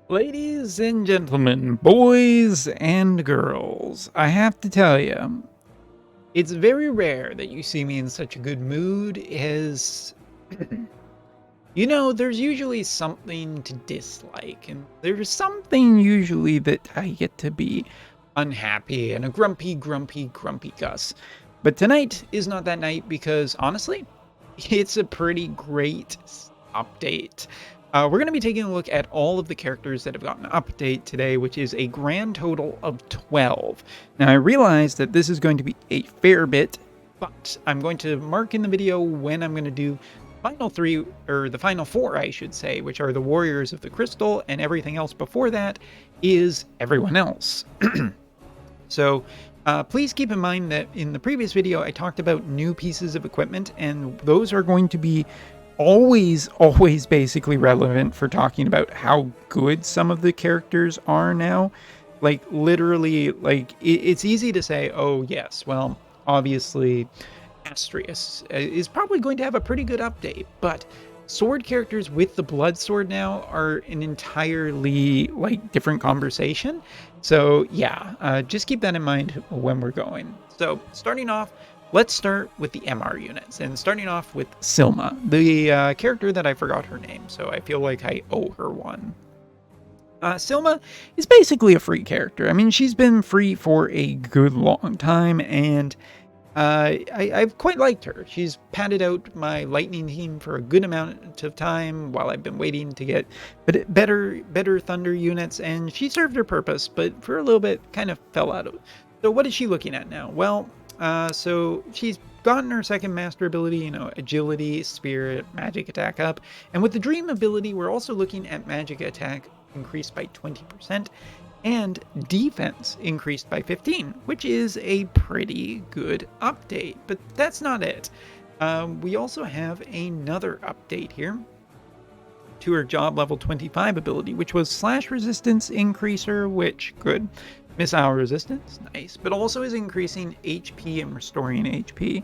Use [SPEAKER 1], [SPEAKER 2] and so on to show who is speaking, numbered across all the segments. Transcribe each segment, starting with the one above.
[SPEAKER 1] Ladies and gentlemen, boys and girls, I have to tell you, it's very rare that you see me in such a good mood as, there's usually something to dislike, and there's something usually that I get to be unhappy and a grumpy Gus. But tonight is not that night because, honestly, it's a pretty great update. We're going to be taking a look at all of the characters that have gotten an update today, which is a grand total of 12. Now, I realize that this is going to be a fair bit, but I'm going to mark in the video when I'm going to do final three, or the final four, I should say, which are the Warriors of the Crystal, and everything else before that is everyone else. So please keep in mind that in the previous video, I talked about new pieces of equipment, and those are going to be always basically relevant for talking about how good some of the characters are now. Like, literally, like, it's easy to say, oh, yes, well, obviously, Astrius is probably going to have a pretty good update, but sword characters with the blood sword now are an entirely, like, different conversation. So, yeah, just keep that in mind when we're going. So, starting off, let's start with the MR units, and starting off with Sylma, the character that I forgot her name, so I feel like I owe her one. Sylma is basically a free character. I mean, she's been free for a good long time, and I've quite liked her. She's padded out my lightning team for a good amount of time while I've been waiting to get better thunder units, and she served her purpose, but for a little bit kind of fell out of it. So what is she looking at now? Well, so she's gotten her second master ability, agility, spirit, magic attack up. And with the dream ability, we're also looking at magic attack increased by 20% and defense increased by 15, which is a pretty good update. But that's not it. We also have another update here to her job level 25 ability, which was slash resistance increaser, which good. Missile resistance, nice, but also is increasing HP and restoring HP.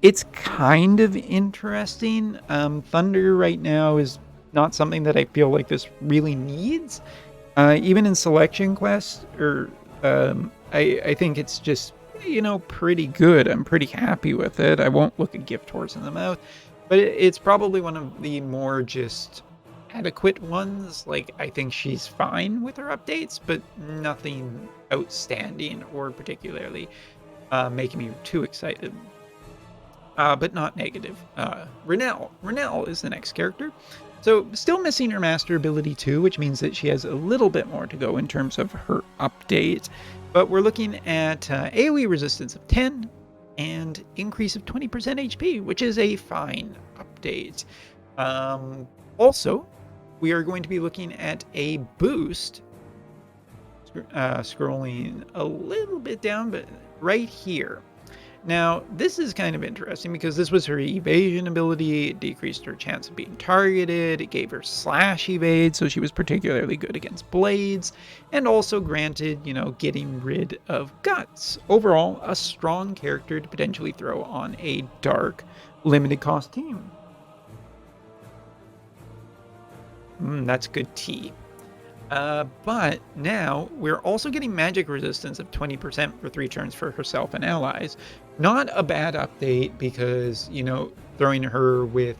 [SPEAKER 1] It's kind of interesting. Thunder right now is not something that I feel like this really needs. Even in selection quests, or I think it's just, pretty good. I'm pretty happy with it. I won't look a gift horse in the mouth, but it's probably one of the more just adequate ones. Like, I think she's fine with her updates, but nothing outstanding or particularly making me too excited. But not negative. Ranell is the next character. So still missing her master ability too, which means that she has a little bit more to go in terms of her update. But we're looking at AoE resistance of 10 and increase of 20% HP, which is a fine update. Also, we are going to be looking at a boost, scrolling a little bit down, but right here. Now, this is kind of interesting because this was her evasion ability. It decreased her chance of being targeted. It gave her slash evade, so she was particularly good against blades, and also granted, getting rid of guts. Overall, a strong character to potentially throw on a dark, limited cost team. That's good tea. But now we're also getting magic resistance of 20% for 3 turns for herself and allies. Not a bad update because, throwing her with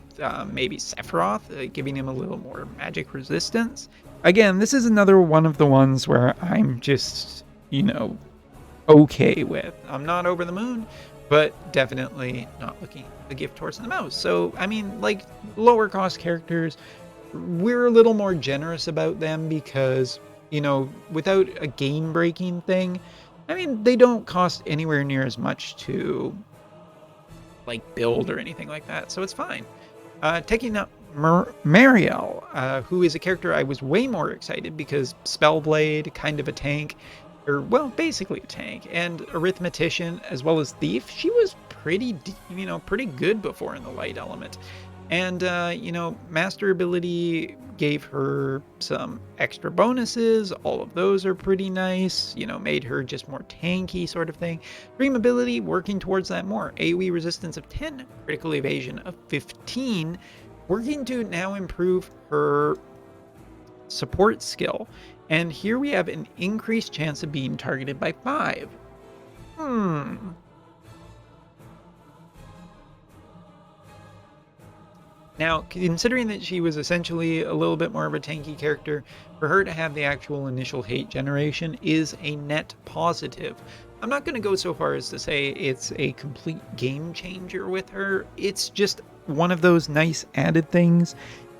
[SPEAKER 1] maybe Sephiroth, giving him a little more magic resistance. Again, this is another one of the ones where I'm just, okay with. I'm not over the moon, but definitely not looking at the gift horse in the mouth. So, I mean, like, lower cost characters, we're a little more generous about them because, without a game-breaking thing, I mean, they don't cost anywhere near as much to, like, build or anything like that, so it's fine. Taking up Mariale, who is a character I was way more excited because Spellblade, kind of a tank, or, well, basically a tank, and Arithmetician, as well as Thief. She was pretty good before in the light element. And, master ability gave her some extra bonuses. All of those are pretty nice. Made her just more tanky sort of thing. Dream ability, working towards that more. AoE resistance of 10, critical evasion of 15. Working to now improve her support skill. And here we have an increased chance of being targeted by 5. Now, considering that she was essentially a little bit more of a tanky character, for her to have the actual initial hate generation is a net positive. I'm not going to go so far as to say it's a complete game changer with her. It's just one of those nice added things,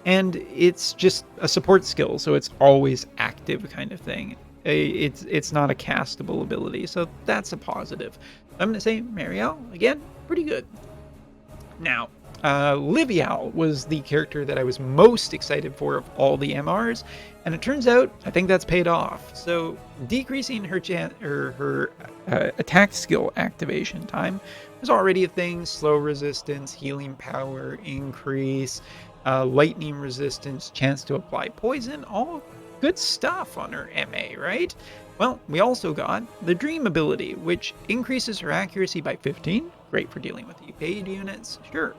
[SPEAKER 1] and it's just a support skill, so it's always active kind of thing. It's not a castable ability, so that's a positive. I'm going to say Mariale, again, pretty good. Now, Rivialle was the character that I was most excited for of all the MRs, and it turns out I think that's paid off. So decreasing her attack skill activation time was already a thing. Slow resistance, healing power increase, lightning resistance, chance to apply poison, all good stuff on her MA, right? Well, we also got the Dream ability, which increases her accuracy by 15. Great for dealing with evade units, sure.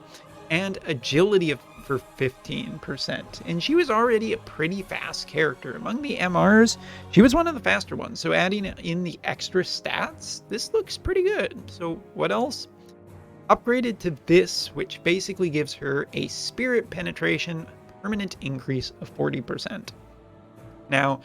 [SPEAKER 1] And agility for 15%. And she was already a pretty fast character. Among the MRs, she was one of the faster ones. So adding in the extra stats, this looks pretty good. So what else? Upgraded to this, which basically gives her a spirit penetration permanent increase of 40%. Now,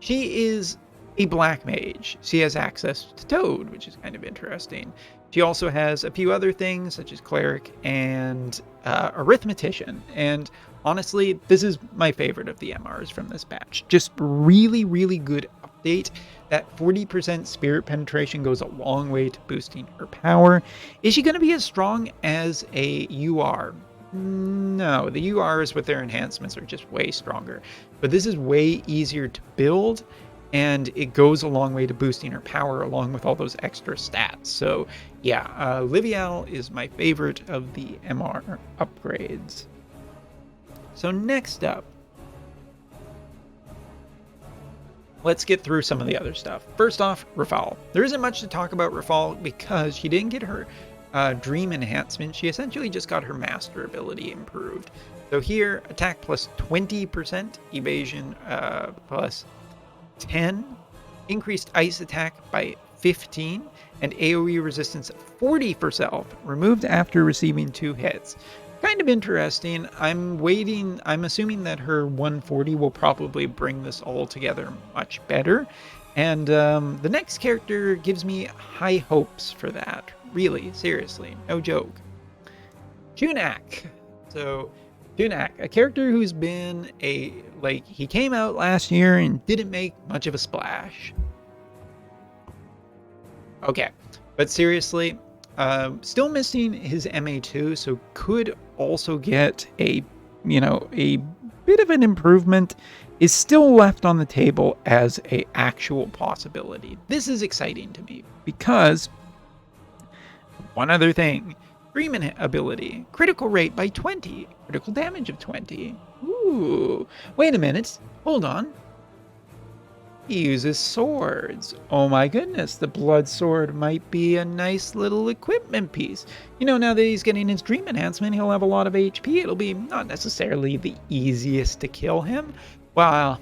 [SPEAKER 1] she is a black mage. She has access to Toad, which is kind of interesting. She also has a few other things, such as Cleric and Arithmetician. And honestly, this is my favorite of the MRs from this patch. Just really, really good update. That 40% spirit penetration goes a long way to boosting her power. Is she going to be as strong as a UR? No, the URs with their enhancements are just way stronger. But this is way easier to build, and it goes a long way to boosting her power along with all those extra stats. So yeah, Rivialle is my favorite of the MR upgrades. So next up, let's get through some of the other stuff. First off, Rafale. There isn't much to talk about Rafale because she didn't get her Dream enhancement. She essentially just got her Master ability improved. So here, attack plus 20%, evasion plus 10, increased ice attack by 15, and AoE resistance 40 for self, removed after receiving 2 hits. Kind of interesting. I'm assuming that her 140 will probably bring this all together much better. And the next character gives me high hopes for that. Really, seriously, no joke. Chunak. So Chunak, a character who's been he came out last year and didn't make much of a splash. Okay, but seriously, still missing his MA2, so could also get a bit of an improvement. Is still left on the table as a actual possibility. This is exciting to me because one other thing. Dream ability, critical rate by 20, critical damage of 20. Ooh, wait a minute, hold on. He uses swords. Oh my goodness, the blood sword might be a nice little equipment piece. Now that he's getting his Dream enhancement, he'll have a lot of HP. It'll be not necessarily the easiest to kill him. Well,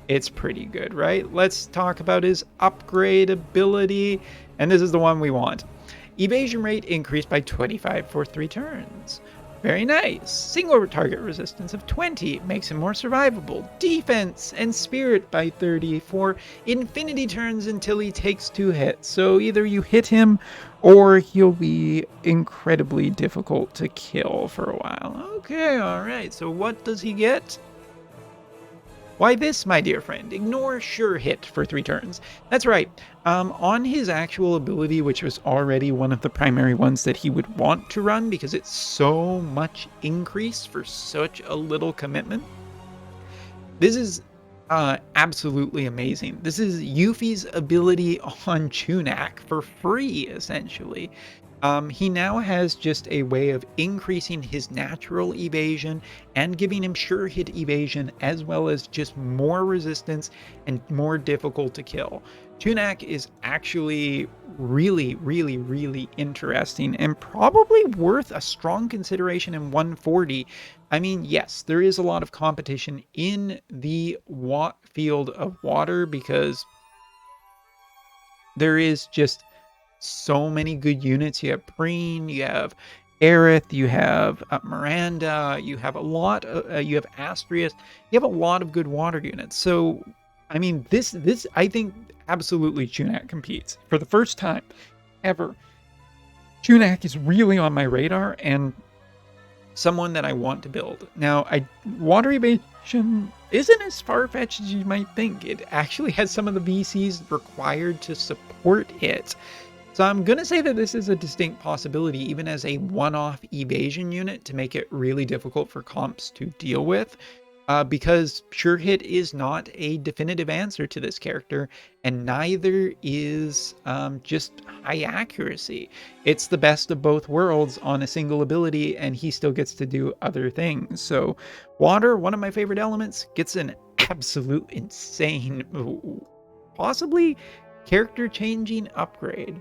[SPEAKER 1] it's pretty good, right? Let's talk about his upgrade ability, and this is the one we want. Evasion rate increased by 25 for 3 turns. Very nice. Single target resistance of 20 makes him more survivable. Defense and spirit by 30 for infinity turns until he takes 2 hits. So either you hit him or he'll be incredibly difficult to kill for a while. Okay, alright. So what does he get? Why this, my dear friend? Ignore sure hit for 3 turns. That's right. On his actual ability, which was already one of the primary ones that he would want to run because it's so much increase for such a little commitment. This is absolutely amazing. This is Yuffie's ability on Chunak for free, essentially. He now has just a way of increasing his natural evasion and giving him sure hit evasion, as well as just more resistance and more difficult to kill. Chunak is actually really, really, really interesting and probably worth a strong consideration in 140. I mean, yes, there is a lot of competition in the field of water because there is just so many good units. You have Preen, you have Aerith, you have Miranda, you have a lot. You have Astrius. You have a lot of good water units. So, I mean, this I think absolutely Chunak competes for the first time ever. Chunak is really on my radar and someone that I want to build. Now, water evasion isn't as far-fetched as you might think. It actually has some of the VCs required to support it. So I'm going to say that this is a distinct possibility, even as a one-off evasion unit, to make it really difficult for comps to deal with. Because Sure Hit is not a definitive answer to this character, and neither is just high accuracy. It's the best of both worlds on a single ability, and he still gets to do other things. So water, one of my favorite elements, gets an absolute insane, possibly character-changing upgrade.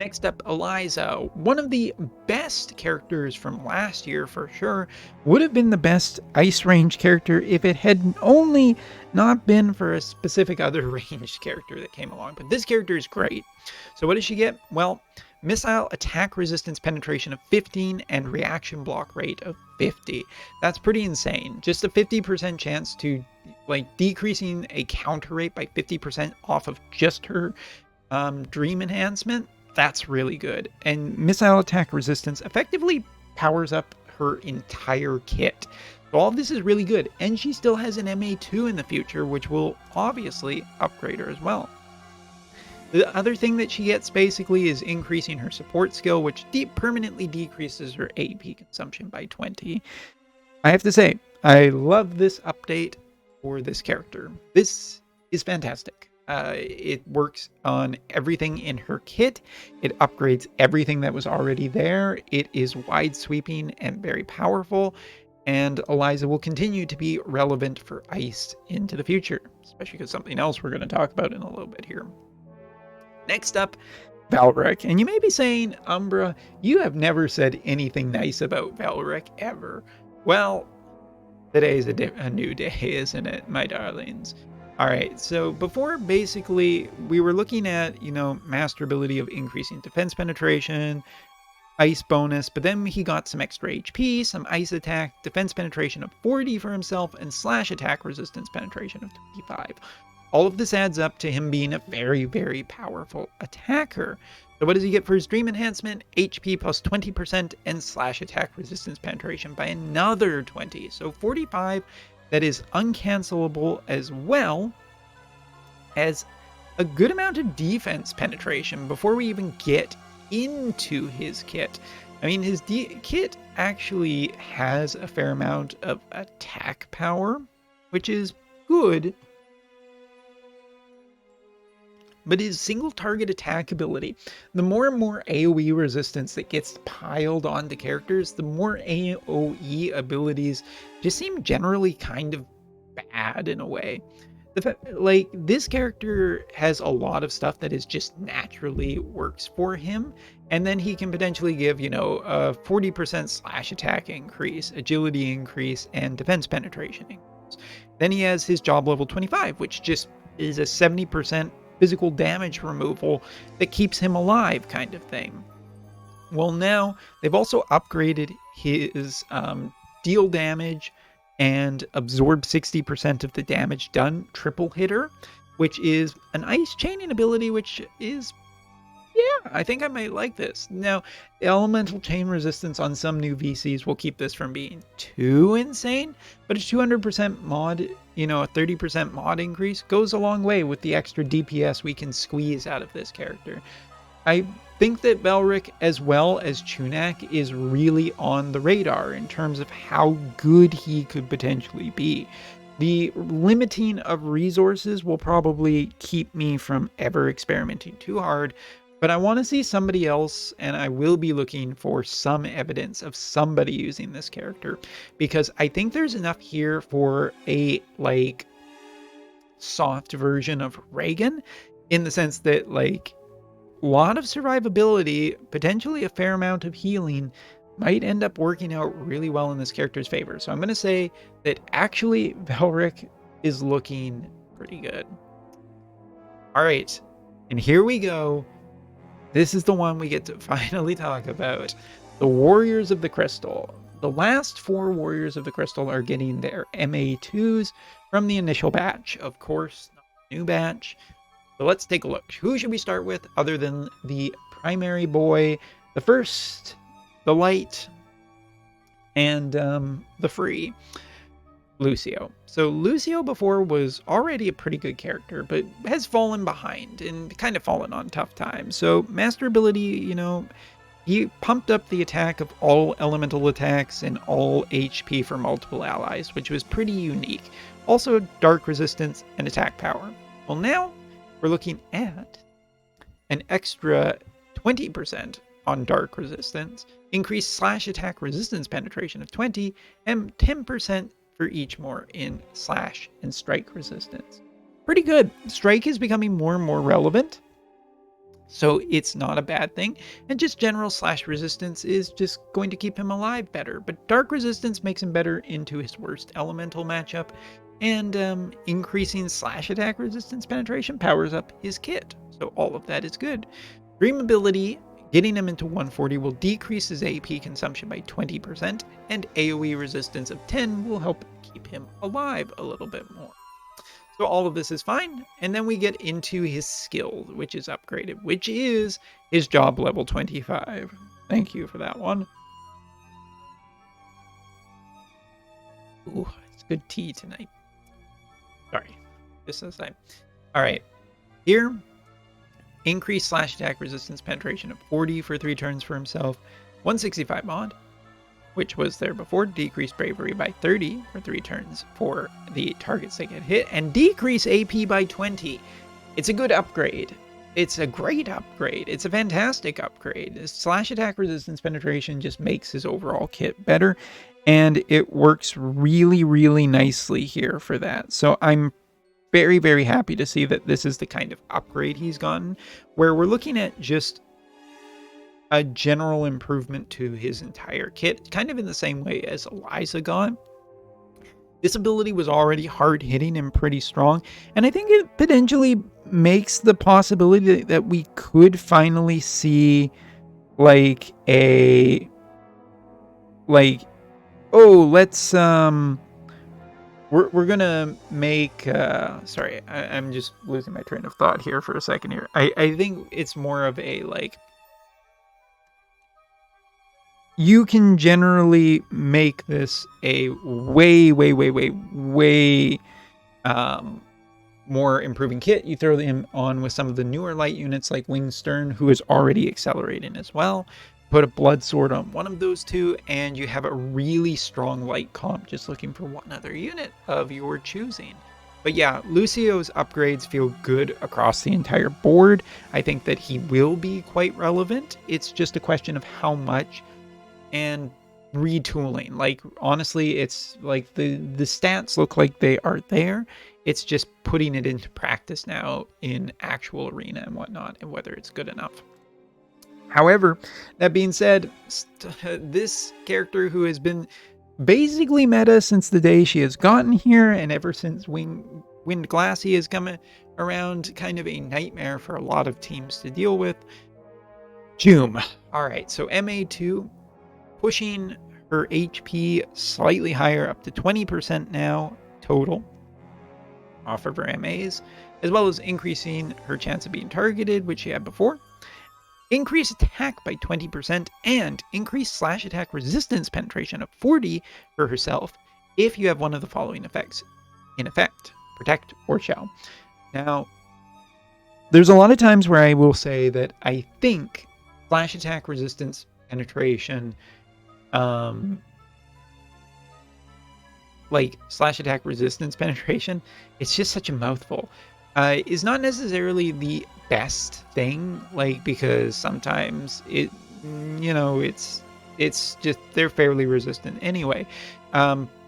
[SPEAKER 1] Next up, Eliza, one of the best characters from last year for sure. Would have been the best ice range character if it had only not been for a specific other ranged character that came along. But this character is great. So what does she get? Well, missile attack resistance penetration of 15 and reaction block rate of 50. That's pretty insane. Just a 50% chance to, like, decreasing a counter rate by 50% off of just her dream enhancement. That's really good. And missile attack resistance effectively powers up her entire kit. So all of this is really good. And she still has an MA2 in the future, which will obviously upgrade her as well. The other thing that she gets basically is increasing her support skill, which permanently decreases her AP consumption by 20. I have to say, I love this update for this character. This is fantastic. It works on everything in her kit. It upgrades everything that was already there. It is wide sweeping and very powerful. And Eliza will continue to be relevant for ice into the future, especially because something else we're going to talk about in a little bit here. Next up, Velric. And you may be saying, Umbra, you have never said anything nice about Velric ever. Well, today's a new day, isn't it, my darlings? All right, so before basically we were looking at, master ability of increasing defense penetration, ice bonus, but then he got some extra HP, some ice attack, defense penetration of 40 for himself, and slash attack resistance penetration of 25. All of this adds up to him being a very, very powerful attacker. So what does he get for his dream enhancement? HP plus 20% and slash attack resistance penetration by another 20. So 45. That is uncancelable, as well as a good amount of defense penetration before we even get into his kit. I mean, his kit actually has a fair amount of attack power, which is good. But his single target attack ability, the more and more AoE resistance that gets piled onto characters, the more AoE abilities just seem generally kind of bad in a way. Like, this character has a lot of stuff that is just naturally works for him, and then he can potentially give, a 40% slash attack increase, agility increase, and defense penetration increase. Then he has his job level 25, which just is a 70% physical damage removal that keeps him alive kind of thing. Well, now they've also upgraded his deal damage and absorb 60% of the damage done triple hitter, which is an ice chaining ability, which is, yeah, I think I might like this. Now, elemental chain resistance on some new VCs will keep this from being too insane, but a 200% mod, a 30% mod increase goes a long way with the extra DPS we can squeeze out of this character. I think that Velric, as well as Chunak, is really on the radar in terms of how good he could potentially be. The limiting of resources will probably keep me from ever experimenting too hard, but I want to see somebody else, and I will be looking for some evidence of somebody using this character, because I think there's enough here for a, soft version of Reagan, in the sense that, like, a lot of survivability, potentially a fair amount of healing, might end up working out really well in this character's favor. So I'm going to say that actually Velric is looking pretty good. All right, and here we go. This is the one we get to finally talk about. The Warriors of the Crystal. The last 4 Warriors of the Crystal are getting their MA2s from the initial batch. Of course, not the new batch. So let's take a look. Who should we start with other than the primary boy, the first, the light, and the free? Lucio. So Lucio before was already a pretty good character, but has fallen behind and kind of fallen on tough times. So master ability, you know, he pumped up the attack of all elemental attacks and all HP for multiple allies, which was pretty unique. Also dark resistance and attack power. Well, now we're looking at an extra 20% on dark resistance, increased slash attack resistance penetration of 20, and 10% for each more in slash and strike resistance. Pretty good. Strike is becoming more and more relevant, so it's not a bad thing, and just general slash resistance is just going to keep him alive better. But dark resistance makes him better into his worst elemental matchup, and increasing slash attack resistance penetration powers up his kit, so all of that is good. Dream ability, getting him into 140 will decrease his AP consumption by 20%, and AoE resistance of 10 will help keep him alive a little bit more. So all of this is fine, and then we get into his skill, which is upgraded, which is his job level 25. Thank you for that one. Ooh, it's good tea tonight. Sorry, just as I... Alright, here, increased slash attack resistance penetration of 40 for 3 turns for himself, 165 mod, which was there before, decrease bravery by 30 for 3 turns for the targets that get hit, and decrease AP by 20. It's a good upgrade. It's a great upgrade. It's a fantastic upgrade. This slash attack resistance penetration just makes his overall kit better, and it works really, really nicely here for that. So I'm very, very happy to see that this is the kind of upgrade he's gotten, where we're looking at just a general improvement to his entire kit, kind of in the same way as Eliza got. This ability was already hard-hitting and pretty strong, and I think it potentially makes the possibility that we could finally see, like, a... like, oh, let's, We're gonna make, sorry, I'm just losing my train of thought here for a second here. I think it's more of a, like, you can generally make this a way more improving kit. You throw them on with some of the newer light units like Winged Stern, who is already accelerating as well. Put a blood sword on one of those two, and you have a really strong light comp, just looking for one other unit of your choosing. But yeah, Lucio's upgrades feel good across the entire board. I think that he will be quite relevant. It's just a question of how much and retooling. Like, honestly, it's like the stats look like they are there. It's just putting it into practice now in actual arena and whatnot, and whether it's good enough. However, that being said, this character who has been basically meta since the day she has gotten here, and ever since Wind Glassy has come around, kind of a nightmare for a lot of teams to deal with. Jeume. Alright, so MA2, pushing her HP slightly higher, up to 20% now total off of her MAs, as well as increasing her chance of being targeted, which she had before. Increase attack by 20% and increase slash attack resistance penetration of 40 for herself if you have one of the following effects in effect: protect or shell. Now, there's a lot of times where I will say that I think slash attack resistance penetration, like slash attack resistance penetration, it's just such a mouthful. Is not necessarily the best thing, like, because sometimes it, you know, it's just, they're fairly resistant anyway.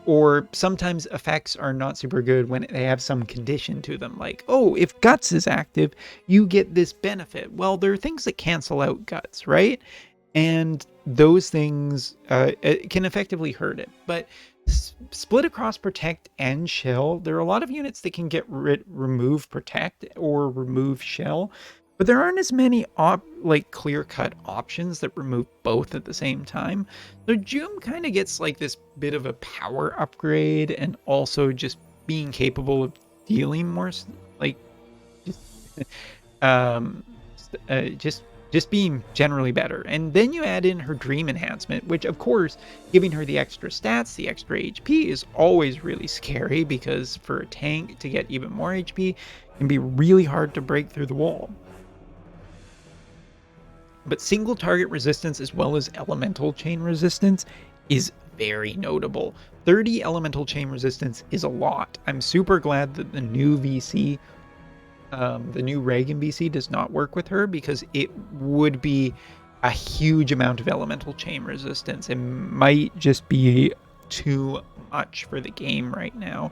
[SPEAKER 1] Or sometimes effects are not super good when they have some condition to them, like, oh, if Guts is active, you get this benefit. Well, there are things that cancel out Guts, right? And those things can effectively hurt it. But split across Protect and Shell, there are a lot of units that can get remove Protect or remove Shell, but there aren't as many clear-cut options that remove both at the same time. So Jeume kind of gets like this bit of a power upgrade, and also just being capable of dealing more, like, just just being generally better. And then you add in her Dream Enhancement, which of course, giving her the extra stats, the extra HP is always really scary, because for a tank to get even more HP can be really hard to break through the wall. But single target resistance as well as elemental chain resistance is very notable. 30 elemental chain resistance is a lot. I'm super glad that the new VC, the new Reagan VC, does not work with her, because it would be a huge amount of elemental chain resistance. It might just be too much for the game right now.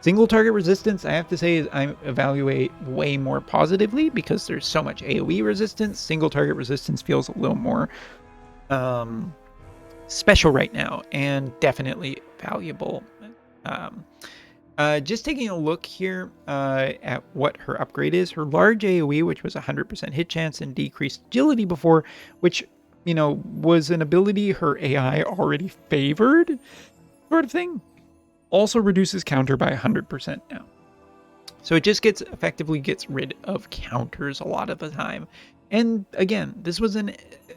[SPEAKER 1] Single target resistance, I have to say, I evaluate way more positively, because there's so much AoE resistance. Single target resistance feels a little more special right now, and definitely valuable. Just taking a look here at what her upgrade is. Her large AoE, which was 100% hit chance and decreased agility before, which, you know, was an ability her AI already favored, sort of thing, also reduces counter by 100% now. So it just effectively gets rid of counters a lot of the time. And again, this was a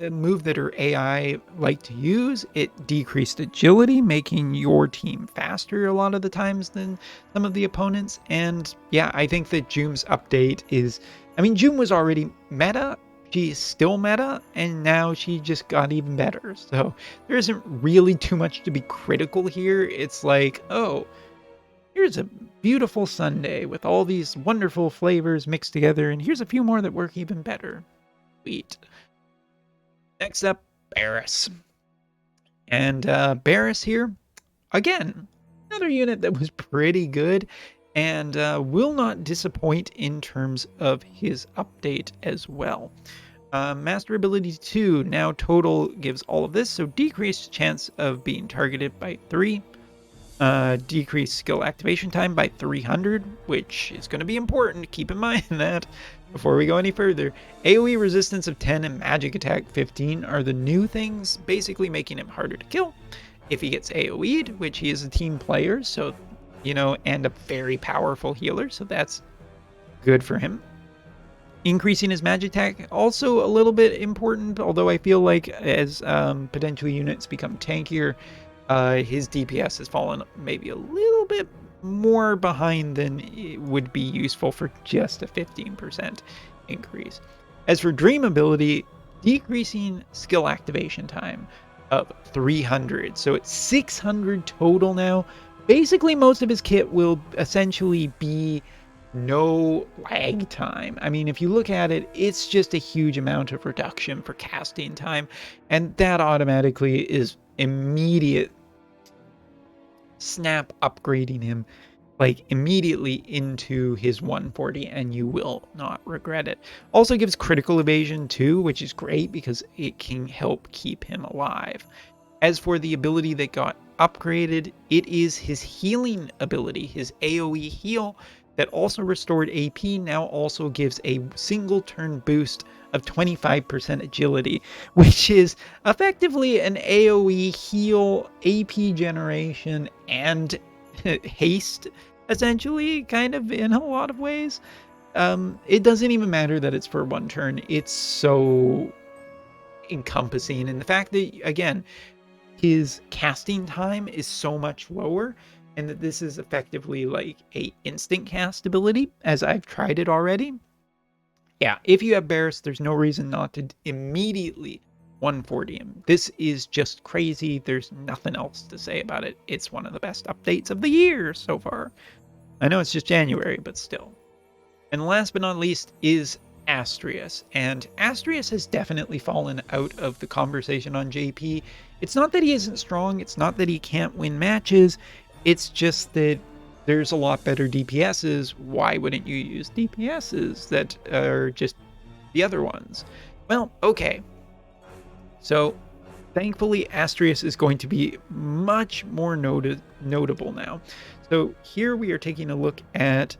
[SPEAKER 1] move that her AI liked to use. It decreased agility, making your team faster a lot of the times than some of the opponents. And yeah, I think that Jeume's update is, I mean, Jeume was already meta. She's still meta, and now she just got even better. So there isn't really too much to be critical here. It's like, oh, here's a beautiful sundae with all these wonderful flavors mixed together, and here's a few more that work even better. Sweet. Next up, Barris. And Barris here, again, another unit that was pretty good, and will not disappoint in terms of his update as well. Master ability 2, now total gives all of this, so decreased chance of being targeted by 3, decreased skill activation time by 300, which is going to be important. Keep in mind that before we go any further. AoE resistance of 10 and magic attack 15 are the new things, basically making him harder to kill if he gets AoE'd, which he is a team player, so, you know, and a very powerful healer, so that's good for him. Increasing his magic attack, also a little bit important, although I feel like as potential units become tankier, his DPS has fallen maybe a little bit more behind than it would be useful for just a 15% increase. As for Dream ability, decreasing skill activation time of 300, so it's 600 total now. Basically, most of his kit will essentially be no lag time. I mean, if you look at it, it's just a huge amount of reduction for casting time, and that automatically is immediate snap upgrading him like immediately into his 140, and you will not regret it. Also gives critical evasion too, which is great because it can help keep him alive. As for the ability that got upgraded, it is his healing ability, his AoE heal, that also restored AP, now also gives a single turn boost of 25% agility, which is effectively an AoE heal, AP generation, and haste, essentially, kind of, in a lot of ways. It doesn't even matter that it's for one turn. It's so encompassing, and the fact that, again, his casting time is so much lower, and that this is effectively like a instant cast ability, as I've tried it already. Yeah, if you have Barris, there's no reason not to immediately 140 him. This is just crazy. There's nothing else to say about it. It's one of the best updates of the year so far. I know it's just January, but still. And last but not least is Astrius. And Astrius has definitely fallen out of the conversation on JP. It's not that he isn't strong. It's not that he can't win matches. It's just that there's a lot better DPSs. Why wouldn't you use DPSs that are just the other ones? Well, okay. So thankfully, Astrius is going to be much more notable now. So here we are taking a look at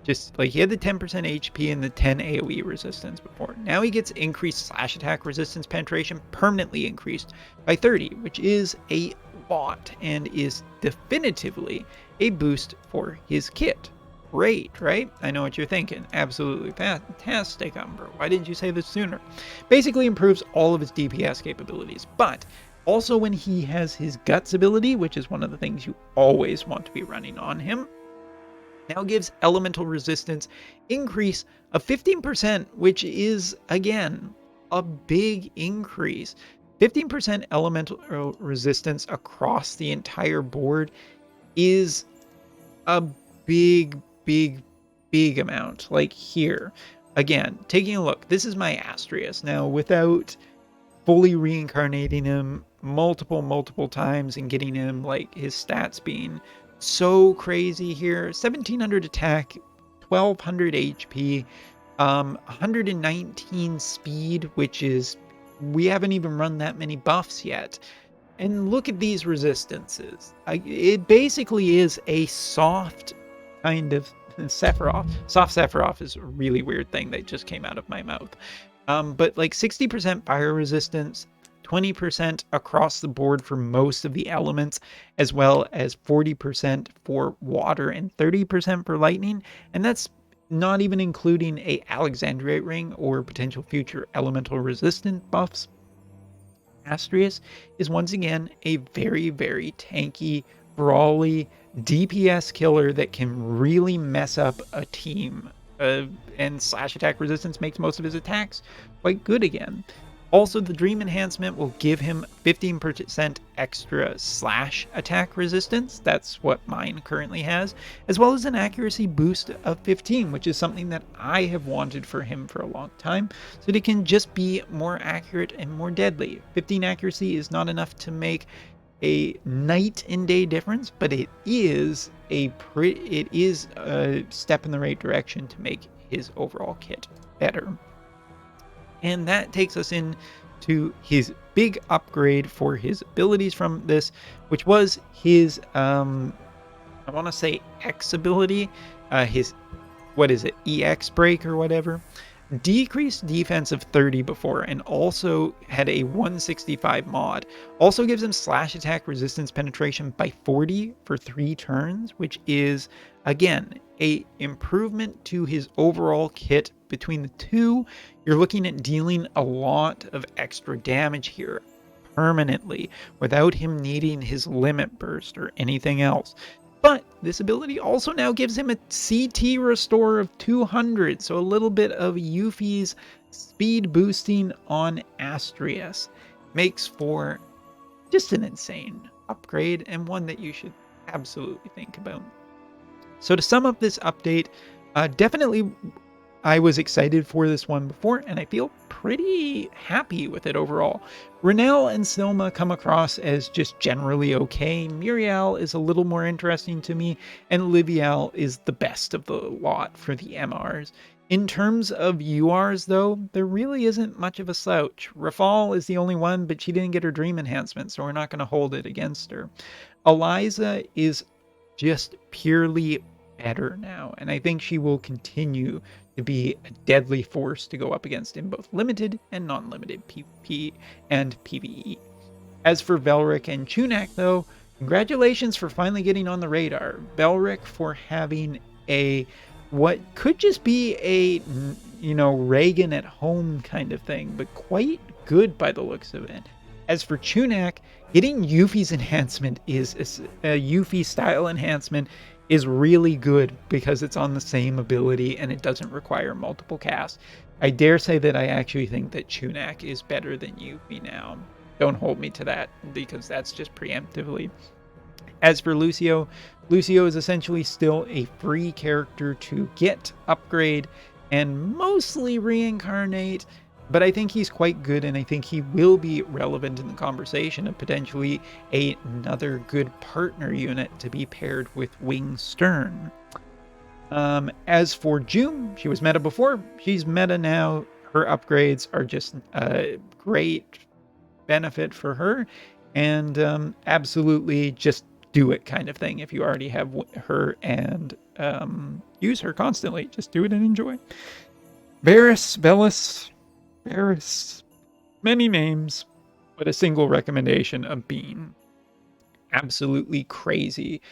[SPEAKER 1] just like he had the 10% HP and the 10 AoE resistance before. Now he gets increased slash attack resistance penetration, permanently increased by 30, which is a lot and is definitively a boost for his kit. Great, right? I know what you're thinking. Absolutely fantastic, Umber. Why didn't you say this sooner? Basically improves all of his DPS capabilities, but also when he has his Guts ability, which is one of the things you always want to be running on him, now gives elemental resistance increase of 15%, which is, again, a big increase. 15% elemental resistance across the entire board is a big amount. Like here, again, taking a look, this is my Astrius. Now, without fully reincarnating him multiple times and getting him like his stats being so crazy here, 1700 attack, 1200 HP, 119 speed, which is, we haven't even run that many buffs yet. And look at these resistances. It basically is a soft kind of Sephiroth. Soft Sephiroth is a really weird thing that just came out of my mouth. But like 60% fire resistance, 20% across the board for most of the elements, as well as 40% for water and 30% for lightning. And that's not even including a Alexandrite ring or potential future elemental resistant buffs. Astrius is once again a very tanky, brawly DPS killer that can really mess up a team. And slash attack resistance makes most of his attacks quite good again. Also, the Dream Enhancement will give him 15% extra slash attack resistance. That's what mine currently has, as well as an accuracy boost of 15, which is something that I have wanted for him for a long time, so that he can just be more accurate and more deadly. 15 accuracy is not enough to make a night and day difference, but it is a step in the right direction to make his overall kit better. And that takes us into his big upgrade for his abilities from this, which was his, I want to say X ability, his, what is it, EX break or whatever. Decreased defense of 30 before, and also had a 165 mod. Also gives him slash attack resistance penetration by 40 for 3 turns, which is, again, a improvement to his overall kit. Between the two, you're looking at dealing a lot of extra damage here permanently without him needing his limit burst or anything else. But this ability also now gives him a CT restore of 200, so a little bit of Yuffie's speed boosting on Astrius. Makes for just an insane upgrade, and one that you should absolutely think about. So to sum up this update, definitely I was excited for this one before, and I feel pretty happy with it overall. Ranell and Sylma come across as just generally okay. Mariale is a little more interesting to me, and Rivialle is the best of the lot for the MRs. In terms of URs, though, there really isn't much of a slouch. Rafale is the only one, but she didn't get her Dream Enhancement, so we're not going to hold it against her. Eliza is just purely better now, and I think she will continue to be a deadly force to go up against in both limited and non-limited PvP and PvE. As for Velric and Chunak, though, congratulations for finally getting on the radar. Velric for having a what could just be a, you know, Reagan at home kind of thing, but quite good by the looks of it. As for Chunak, getting Yuffie's enhancement is a Yuffie style enhancement is really good because it's on the same ability and it doesn't require multiple casts. I dare say that I actually think that Chunak is better than Yuffie now. Don't hold me to that because that's just preemptively. As for Lucio, Lucio is essentially still a free character to get, upgrade, and mostly reincarnate. But I think he's quite good, and I think he will be relevant in the conversation of potentially another good partner unit to be paired with Wing Stern. As for Jeume, she was meta before. She's meta now. Her upgrades are just a great benefit for her, and absolutely just do it kind of thing. If you already have her and use her constantly, just do it and enjoy. Velis, many names, but a single recommendation of Bean. Absolutely crazy.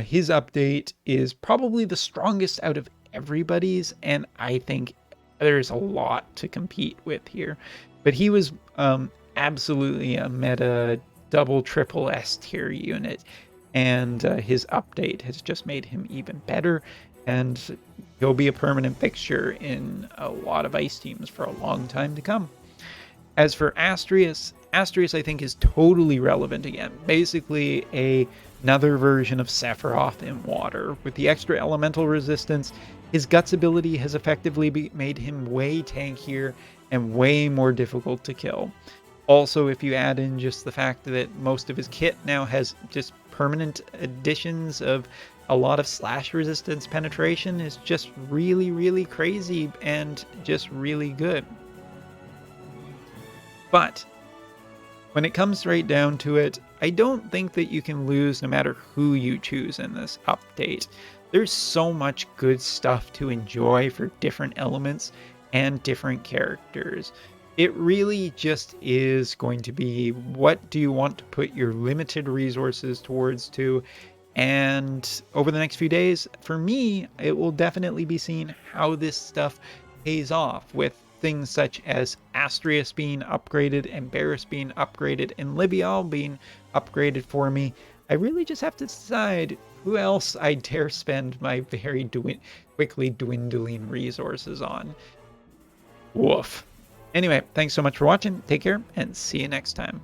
[SPEAKER 1] His update is probably the strongest out of everybody's, and I think there's a lot to compete with here. But he was absolutely a meta double triple S tier unit, and his update has just made him even better, and he'll be a permanent fixture in a lot of ice teams for a long time to come. As for Astrius I think is totally relevant again. Basically another version of Sephiroth in water. With the extra elemental resistance, his Guts ability has effectively made him way tankier and way more difficult to kill. Also, if you add in just the fact that most of his kit now has just permanent additions of a lot of slash resistance penetration, is just really, really crazy and just really good. But when it comes right down to it, I don't think that you can lose no matter who you choose in this update. There's so much good stuff to enjoy for different elements and different characters. It really just is going to be, what do you want to put your limited resources towards to? And over the next few days, for me, it will definitely be seen how this stuff pays off, with things such as Astrius being upgraded and Barris being upgraded and Rivialle being upgraded for me. I really just have to decide who else I dare spend my very quickly dwindling resources on. Woof. Anyway, thanks so much for watching. Take care and see you next time.